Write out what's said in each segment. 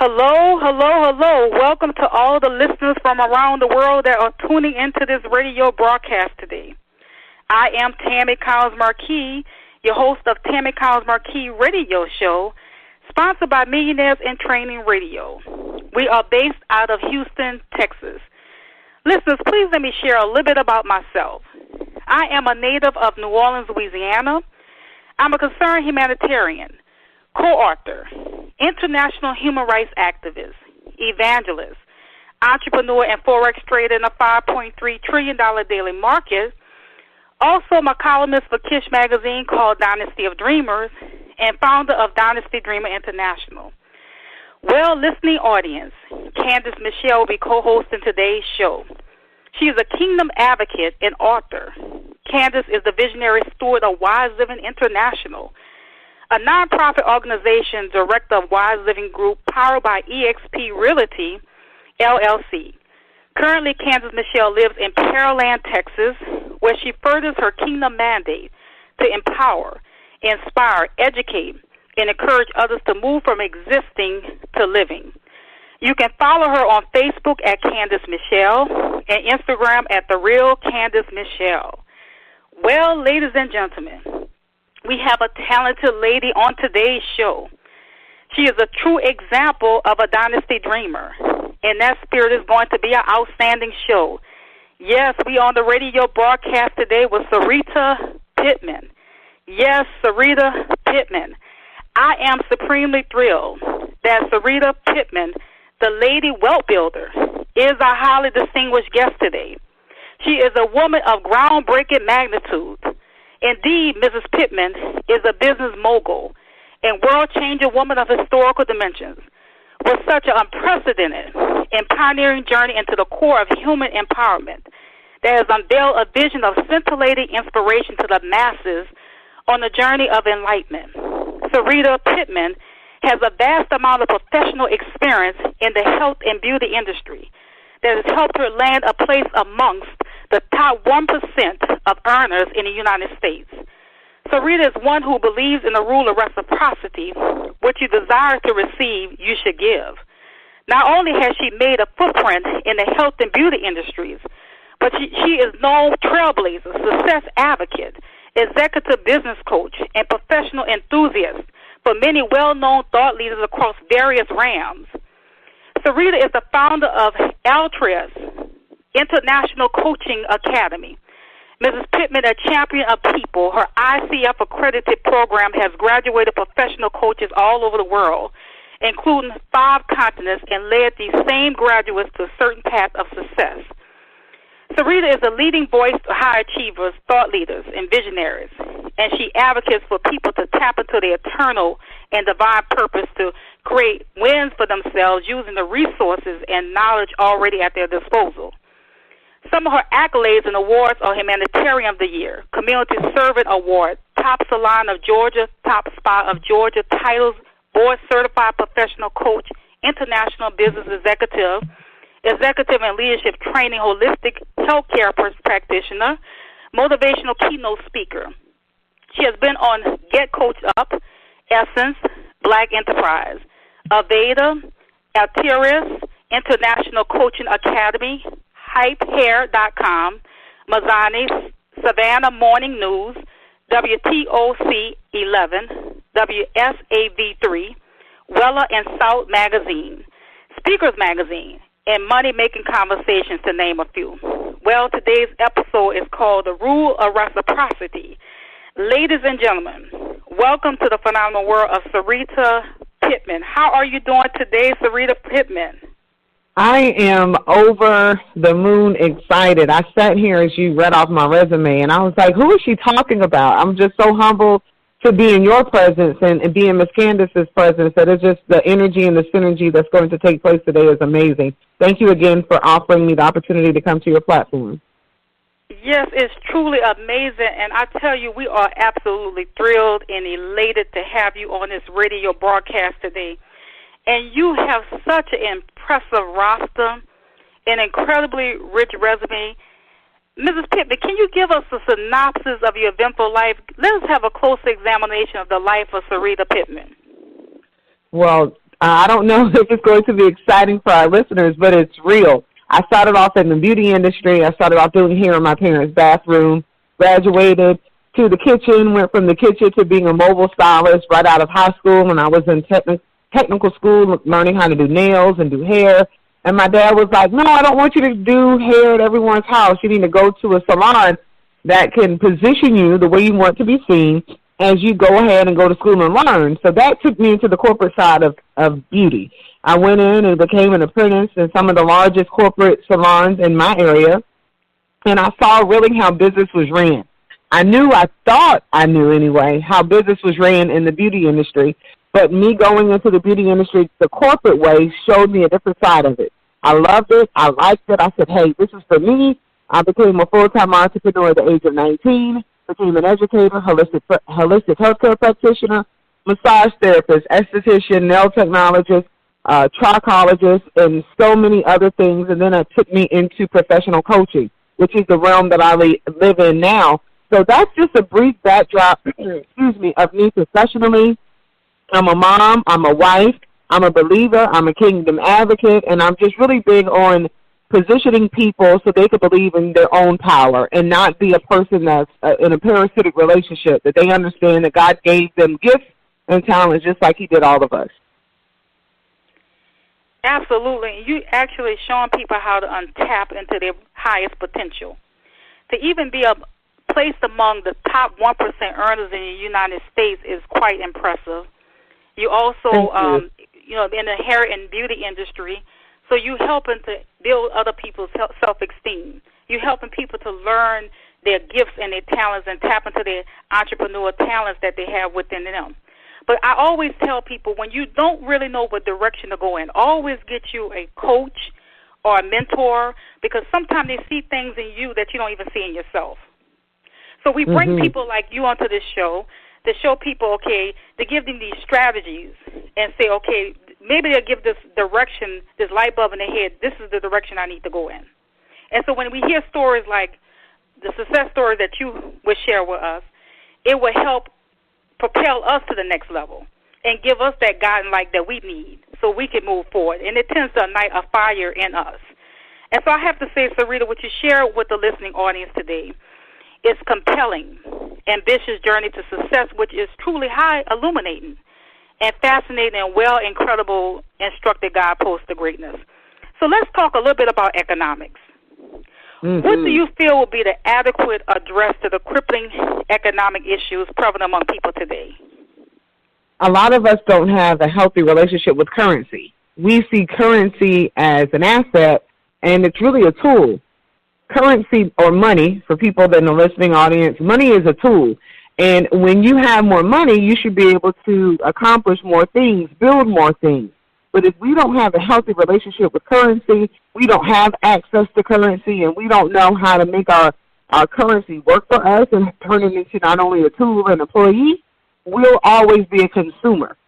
Hello, hello, hello. Welcome to all the listeners from around the world that are tuning into this radio broadcast today. I am Tammy Markee, your host of Tammy Markee Radio Show, sponsored by Millionaires in Training Radio. We are based out of Houston, Texas. Listeners, please let me share a little bit about myself. I am a native of New Orleans, Louisiana. I'm a concerned humanitarian, co-author, international human rights activist, evangelist, entrepreneur, and forex trader in a $5.3 trillion daily market. Also, I'm a columnist for Kish magazine called Dynasty of Dreamers and founder of Dynasty Dreamer International. Well, listening audience, Candace Michelle will be co-hosting today's show. She is a kingdom advocate and author. Candace is the visionary steward of Wise Living International, a nonprofit organization, director of Wise Living Group, powered by eXp Realty, LLC. Currently, Candace Michelle lives in Pearland, Texas, where she furthers her kingdom mandate to empower, inspire, educate, and encourage others to move from existing to living. You can follow her on Facebook at Candace Michelle and Instagram at The Real Candace Michelle. Well, ladies and gentlemen, we have a talented lady on today's show. She is a true example of a dynasty dreamer, and that spirit is going to be an outstanding show. Yes, we on the radio broadcast today with Sarita Pittman. Yes, Sarita Pittman. I am supremely thrilled that Sarita Pittman, the lady wealth builder, is our highly distinguished guest today. She is a woman of groundbreaking magnitude. Indeed, Mrs. Pittman is a business mogul and world-changing woman of historical dimensions with such an unprecedented and pioneering journey into the core of human empowerment that has unveiled a vision of scintillating inspiration to the masses on the journey of enlightenment. Sarita Pittman has a vast amount of professional experience in the health and beauty industry that has helped her land a place amongst the top 1% of earners in the United States. Sarita is one who believes in the rule of reciprocity. What you desire to receive, you should give. Not only has she made a footprint in the health and beauty industries, but she is no trailblazer, success advocate, executive business coach, and professional enthusiast for many well-known thought leaders across various realms. Sarita is the founder of Atiras, International Coaching Academy. Mrs. Pittman, a champion of people, her ICF accredited program has graduated professional coaches all over the world, including 5 continents, and led these same graduates to a certain path of success. Sarita is a leading voice to high achievers, thought leaders, and visionaries, and she advocates for people to tap into their eternal and divine purpose to create wins for themselves using the resources and knowledge already at their disposal. Some of her accolades and awards are Humanitarian of the Year, Community Servant Award, Top Salon of Georgia, Top Spa of Georgia titles, Board Certified Professional Coach, International Business Executive, Executive and Leadership Training, Holistic Healthcare Practitioner, Motivational Keynote Speaker. She has been on Get Coached Up, Essence, Black Enterprise, Aveda, Atiras, International Coaching Academy, HypeHair.com, Mazzani, Savannah Morning News, WTOC 11, WSAV3, Weller and South Magazine, Speakers Magazine, and Money Making Conversations, to name a few. Well, today's episode is called The Rule of Reciprocity. Ladies and gentlemen, welcome to the phenomenal world of Sarita Pittman. How are you doing today, Sarita Pittman? I am over the moon excited. I sat here as you read off my resume, and I was like, who is she talking about? I'm just so humbled to be in your presence and be in Miss Candace's presence. That is just the energy and the synergy that's going to take place today is amazing. Thank you again for offering me the opportunity to come to your platform. Yes, it's truly amazing, and I tell you, we are absolutely thrilled and elated to have you on this radio broadcast today. And you have such an impressive roster, an incredibly rich resume. Mrs. Pittman, can you give us a synopsis of your eventful life? Let us have a closer examination of the life of Sarita Pittman. Well, I don't know if it's going to be exciting for our listeners, but it's real. I started off in the beauty industry. I started off doing hair in my parents' bathroom, graduated to the kitchen, went from the kitchen to being a mobile stylist right out of high school when I was in technical school, learning how to do nails and do hair. And my dad was like, no, I don't want you to do hair at everyone's house. You need to go to a salon that can position you the way you want to be seen as you go ahead and go to school and learn. So that took me into the corporate side of beauty. I went in and became an apprentice in some of the largest corporate salons in my area, and I saw really how business was ran. I thought I knew anyway, how business was ran in the beauty industry, but me going into the beauty industry the corporate way showed me a different side of it. I loved it. I liked it. I said, hey, this is for me. I became a full-time entrepreneur at the age of 19, became an educator, holistic healthcare practitioner, massage therapist, esthetician, nail technologist, trichologist, and so many other things. And then it took me into professional coaching, which is the realm that I live in now. So that's just a brief backdrop, of me professionally. I'm a mom, I'm a wife, I'm a believer, I'm a kingdom advocate, and I'm just really big on positioning people so they can believe in their own power and not be a person that's in a parasitic relationship, that they understand that God gave them gifts and talents just like he did all of us. Absolutely. You actually showing people how to untap into their highest potential. To even be placed among the top 1% earners in the United States is quite impressive. You also, in the hair and beauty industry, so you helping to build other people's self-esteem. You helping people to learn their gifts and their talents and tap into their entrepreneur talents that they have within them. But I always tell people, when you don't really know what direction to go in, always get you a coach or a mentor, because sometimes they see things in you that you don't even see in yourself. So we bring people like you onto this show to show people, okay, to give them these strategies and say, okay, maybe they'll give this direction, this light bulb in their head, this is the direction I need to go in. And so when we hear stories like the success story that you would share with us, it will help propel us to the next level and give us that guiding light that we need so we can move forward. And it tends to ignite a fire in us. And so I have to say, Sarita, what you share with the listening audience today is compelling, ambitious journey to success, which is truly high illuminating and fascinating and well incredible instructed guidepost to greatness. So let's talk a little bit about economics. What do you feel will be the adequate address to the crippling economic issues prevalent among people today? A lot of us don't have a healthy relationship with currency. We see currency as an asset, and it's really a tool. Currency, or money, for people in the listening audience, money is a tool. And when you have more money, you should be able to accomplish more things, build more things. But if we don't have a healthy relationship with currency, we don't have access to currency, and we don't know how to make our currency work for us and turn it into not only a tool and employee, we'll always be a consumer.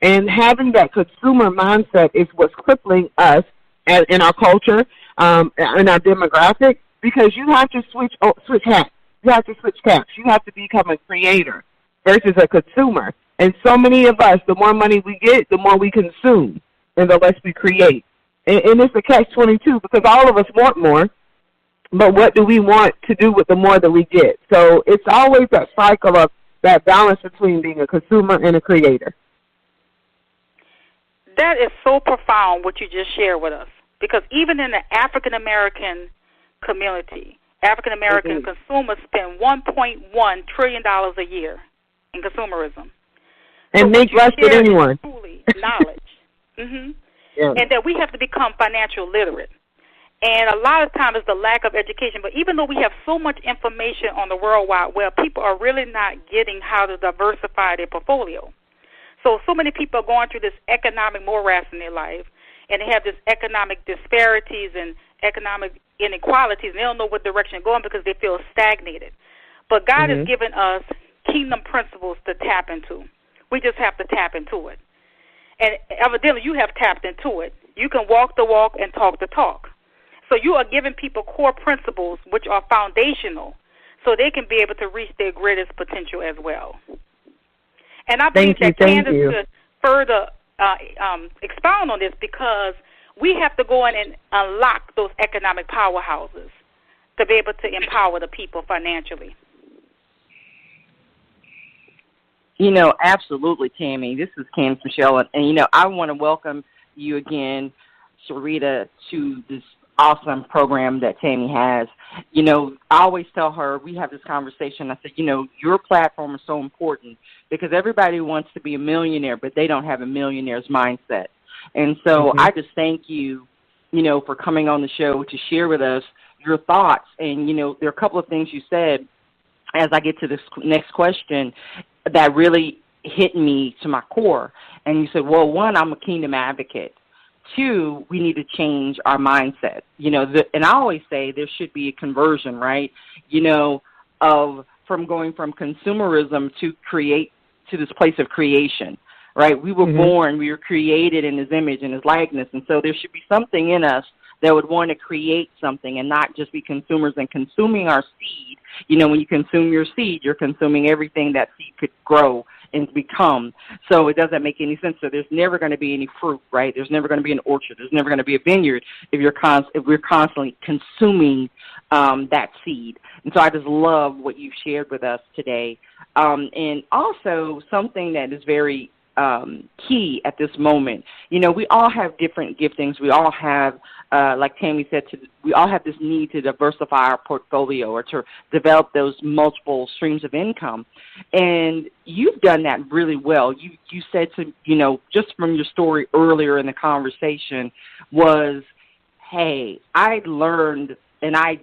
And having that consumer mindset is what's crippling us in our culture, in our demographic, because you have to switch hats. You have to switch caps. You have to become a creator versus a consumer. And so many of us, the more money we get, the more we consume, and the less we create. And it's a catch-22, because all of us want more, but what do we want to do with the more that we get? So it's always that cycle of that balance between being a consumer and a creator. That is so profound, what you just shared with us, because even in the African-American community, African-American consumers spend $1.1 trillion a year in consumerism. And make less than anyone. Truly knowledge. And that we have to become financial literate. And a lot of times it's the lack of education. But even though we have so much information on the World Wide Web, people are really not getting how to diversify their portfolio. So many people are going through this economic morass in their life, and they have this economic disparities and economic inequalities, and they don't know what direction they're going because they feel stagnated. But God has given us kingdom principles to tap into. We just have to tap into it. And evidently you have tapped into it. You can walk the walk and talk the talk. So you are giving people core principles which are foundational so they can be able to reach their greatest potential as well. And I believe that Candace could further expound on this, because we have to go in and unlock those economic powerhouses to be able to empower the people financially. Absolutely, Tammy. This is Candace Michelle, and I want to welcome you again, Sarita, to this awesome program that Tammy has. I always tell her, we have this conversation, I said, your platform is so important because everybody wants to be a millionaire, but they don't have a millionaire's mindset. And so I just thank you, for coming on the show to share with us your thoughts. And, there are a couple of things you said as I get to this next question that really hit me to my core. And you said, well, one, I'm a kingdom advocate. Two, we need to change our mindset. And I always say there should be a conversion, right? From going from consumerism to this place of creation, right? We were born, we were created in His image and His likeness, and so there should be something in us that would want to create something and not just be consumers and consuming our seed. When you consume your seed, you're consuming everything that seed could grow and become. So it doesn't make any sense. So there's never going to be any fruit, right? There's never going to be an orchard. There's never going to be a vineyard if we're constantly consuming that seed. And so I just love what you've shared with us today. And also something that is very key at this moment. We all have different giftings. We all have, like Tammy said, we all have this need to diversify our portfolio or to develop those multiple streams of income. And you've done that really well. You said just from your story earlier in the conversation was, hey, I learned and I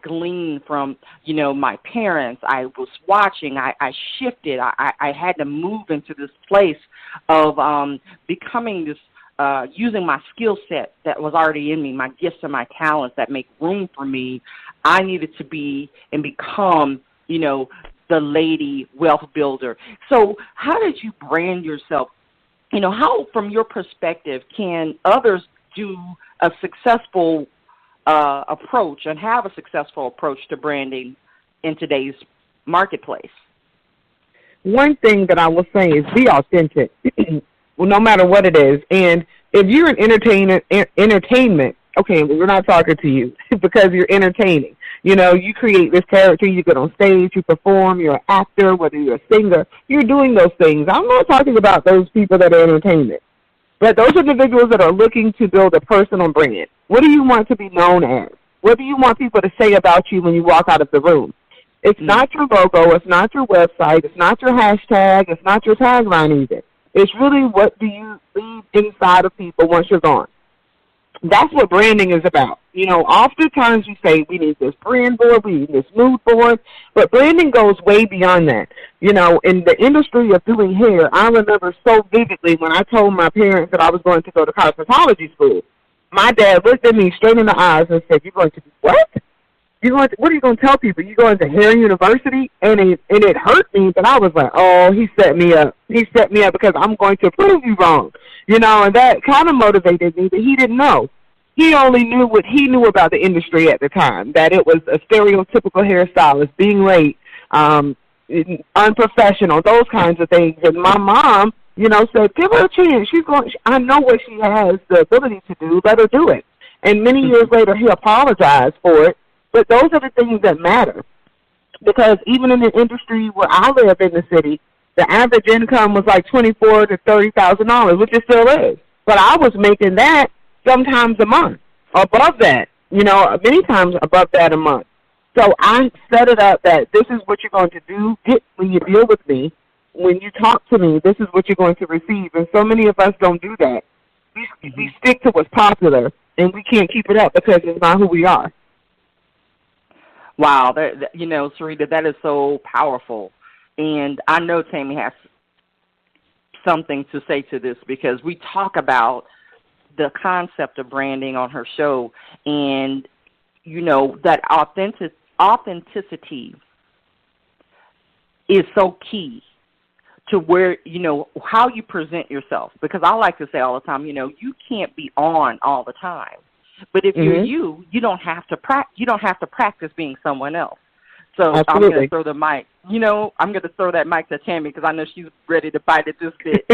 gleaned from, my parents. I was watching. I shifted. I had to move into this place of becoming this, using my skill set that was already in me, my gifts and my talents that make room for me. I needed to be and become, the lady wealth builder. So how did you brand yourself? How, from your perspective, can others do a successful approach and have a successful approach to branding in today's marketplace? One thing that I will say is be authentic, well, no matter what it is. And if you're in entertainment, okay, we're not talking to you because you're entertaining. You create this character, you get on stage, you perform, you're an actor, whether you're a singer, you're doing those things. I'm not talking about those people that are entertainment. But those individuals that are looking to build a personal brand, what do you want to be known as? What do you want people to say about you when you walk out of the room? It's not your logo. It's not your website. It's not your hashtag. It's not your tagline either. It's really what do you leave inside of people once you're gone. That's what branding is about. Oftentimes we say we need this brand board, we need this mood board, but branding goes way beyond that. In the industry of doing hair, I remember so vividly when I told my parents that I was going to go to cosmetology school. My dad looked at me straight in the eyes and said, "You're going to do what? What are you going to tell people? You're going to hair university?" And it hurt me, but I was like, oh, he set me up. He set me up because I'm going to prove you wrong. And that kind of motivated me, but he didn't know. He only knew what he knew about the industry at the time, that it was a stereotypical hairstylist, being late, unprofessional, those kinds of things. And my mom, said, give her a chance. I know what she has the ability to do. Let her do it. And many years later, he apologized for it. But those are the things that matter. Because even in the industry where I live in the city, the average income was like $24,000 to $30,000, which it still is. But I was making that sometimes a month, above that, many times above that a month. So I set it up that this is what you're going to do when you deal with me. When you talk to me, this is what you're going to receive. And so many of us don't do that. We stick to what's popular, and we can't keep it up because it's not who we are. Wow, Sarita, that is so powerful. And I know Tammy has something to say to this because we talk about the concept of branding on her show, and, that authenticity is so key to where, how you present yourself. Because I like to say all the time, you can't be on all the time. But if you're you don't have to practice being someone else. So absolutely. I'm going to throw the mic. I'm going to throw that mic to Tammy because I know she's ready to bite at this bit.